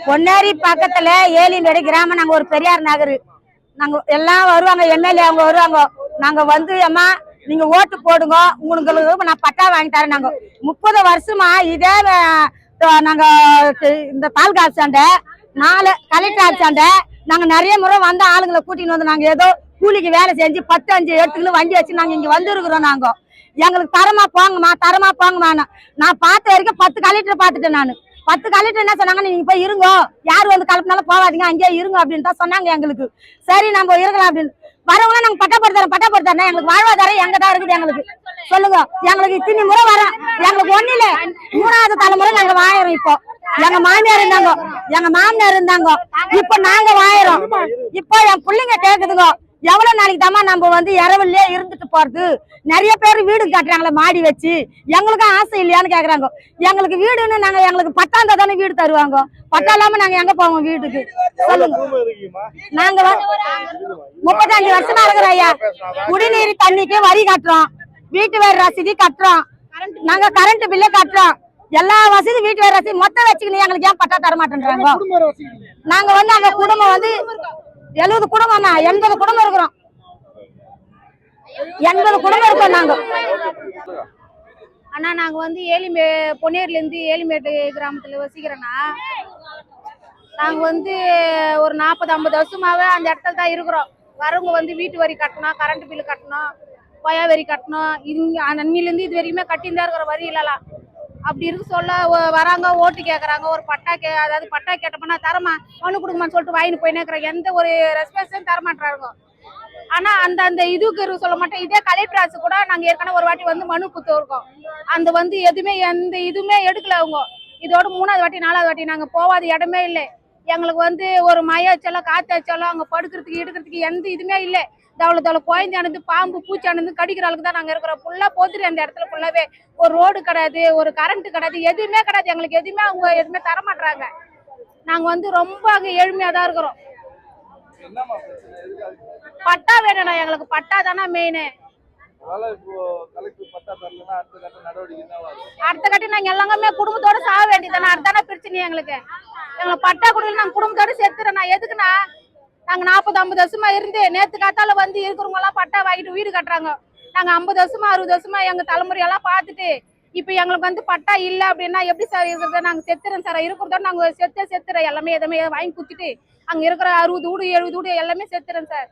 பொன்னேரி பக்கத்துல ஏலிமேடு கிராமம். நாங்க ஒரு பெரியார் நகர். நாங்க எல்லாம் வருவாங்க, எம்எல்ஏ அவங்க வருவாங்க. நாங்க வந்து அம்மா நீங்க ஓட்டு போடுங்க, உங்களுக்கு நான் பட்டா வாங்கி தரேன். நாங்க 30 வருஷமா இதே நாங்க இந்த தாலுகா ஆட்சியாண்ட 4 கலெக்டர் ஆட்சியாண்ட நாங்க நிறைய முறை வந்து ஆளுங்களை கூட்டின்னு வந்து நாங்க ஏதோ கூலிக்கு வேலை செஞ்சு 10 5 எடுத்துக்கிட்டு வண்டி வச்சு நாங்க இங்க வந்துருக்குறோம். நாங்க எங்களுக்கு தரமா போங்கம்மா, தரமா போங்கம்மா. நான் பார்த்த வரைக்கும் 10 கலெக்டர் பார்த்துட்டேன். நான் 10 கலெக்டர் என்ன சொன்னாங்க, நீங்க போய் இருங்க, யார் வந்து கலப்பினாலும் போகாதீங்க, அங்கேயே இருங்க அப்படின்னு தான் சொன்னாங்க எங்களுக்கு. சரி நம்ம இருக்கலாம் அப்படின்னு வரவங்க நாங்க பட்டா போட்டு தரேன். எங்களுக்கு வாழ்வாதாரம் எங்கதான் இருக்குது எங்களுக்கு சொல்லுங்க. எங்களுக்கு இத்தனை முறை வரோம், எங்களுக்கு ஒண்ணு இல்ல, 3வது தலைமுறை நாங்க வாழறோம். இப்போ எங்க மாமியார் இருந்தாங்க, இப்ப நாங்க வாழறோம். இப்போ என் பிள்ளைங்க கேக்குதுங்க, எவ்வளவு நாளைக்கு தாமா நம்ம வந்து இரவுலயே இருந்துட்டு போறது? நிறைய பேர் வீடு கட்டுறாங்களே மாடி வச்சு, எங்களுக்கும் ஆசை இல்லையான்னு கேக்குறாங்க. எங்களுக்கு வீடுன்னு நாங்க எங்களுக்கு பட்டா இருந்தா தானே வீடு தருவாங்க. பட்டா இல்லாம நாங்க எங்க போவோம் வீட்டுக்கு சொல்லுங்க. நாங்க 35 வருஷமா இருக்கிறோம் ஐயா. குடிநீர் தண்ணிக்கு வரி கட்டுறோம், வீட்டு வரி ரசீது கட்டுறோம், நாங்க கரண்ட் பில்லே கட்டுறோம், எல்லா வசதி வீட்டு வரி ரசீது மொத்தம் வச்சுக்கணும். எங்களுக்கு ஏன் பட்டா தர மாட்டேன்றாங்க? நாங்க வந்து அந்த குடும்பம் வந்து 70 குடும்பம், 80 குடும்பம் இருக்கிறோம். 80 குடும்பம் இருக்கோம் நாங்க. ஆனா நாங்க வந்து பொன்னேரில இருந்து ஏலிமேட்டு கிராமத்துல வசிக்கிறோன்னா, நாங்க வந்து ஒரு 40-50 வருஷமாவே அந்த இடத்துல தான் இருக்கிறோம். வரவங்க வந்து வீட்டு வரி கட்டணும், கரண்ட் பில்லு கட்டணும், கொயா வரி கட்டணும். அன்னிலேருந்து இது வரைக்குமே கட்டின்னு தான் இருக்கிற வரி இல்லலாம். அப்படி இருக்கு சொல்ல வராங்க, ஓட்டு கேட்குறாங்க, ஒரு அதாவது பட்டா கேட்டோம்னா தரமா மனு கொடுங்கன்னு சொல்லிட்டு வாங்கிட்டு போயினே இருக்கிறாங்க. எந்த ஒரு ரெஸ்பான்ஸும் தரமாட்டாங்க. ஆனா அந்த இதுக்கு சொல்ல மாட்டேன். இதே கலெக்டர் ஆட்சி கூட நாங்க ஏற்கனவே ஒரு வாட்டி வந்து மனு கொடுத்து இருக்கோம். அந்த வந்து எதுவுமே எந்த இதுவுமே எடுக்கல அவங்க. இதோட 3வது வாட்டி 4வது வாட்டி நாங்க போவாத இடமே இல்லை. எங்களுக்கு வந்து ஒரு மழை வச்சாலும் காற்று வச்சாலும் அங்க படுக்கிறதுக்கு எடுக்கிறதுக்கு எந்த இதுவுமே இல்லை. தவளை குழந்தையானது பாம்பு பூச்சானது கடிக்கிற அளவுக்கு தான் நாங்க இருக்கிறோம். ஃபுல்லா போத்துரு அந்த இடத்துல ஃபுல்லாவே. ஒரு ரோடு கிடையாது, ஒரு கரண்ட் கிடையாது, எதுவுமே கிடையாது. எங்களுக்கு எதுவுமே அவங்க எதுவுமே தரமாட்டாங்க. நாங்க வந்து ரொம்ப அங்க ஏழ்மையா தான் இருக்கிறோம். பட்டா வேணும், எங்களுக்கு பட்டா தானே மெயின். அடுத்த கட்டி நாங்க எல்லாமே குடும்பத்தோட சாக வேண்டியதானே, அதுதானே பிரச்சனை எங்களுக்கு. எங்களுக்கு பட்டா கொடுக்கல, நாங்க குடும்பத்தோட செத்துறோம். எதுக்குன்னா நாங்க 40-50 வருஷமா இருந்து நேத்து காத்தால வந்து இருக்கிறவங்க எல்லாம் பட்டா வாங்கிட்டு வீடு கட்டுறாங்க. நாங்க 50 வருஷமா 60 வருஷமா எங்க தலைமுறையெல்லாம் பார்த்துட்டு இப்ப எங்களுக்கு வந்து பட்டா இல்ல அப்படின்னா எப்படி சார் இருக்கிறத? நாங்க செத்துறோம் சார். இருக்கிறதோட நாங்க செத்துறோம் எல்லாமே. எதுவுமே வாங்கி குடுத்துட்டு அங்க இருக்கிற 60 வீடு 70 வீடு எல்லாமே செத்துறோம் சார்.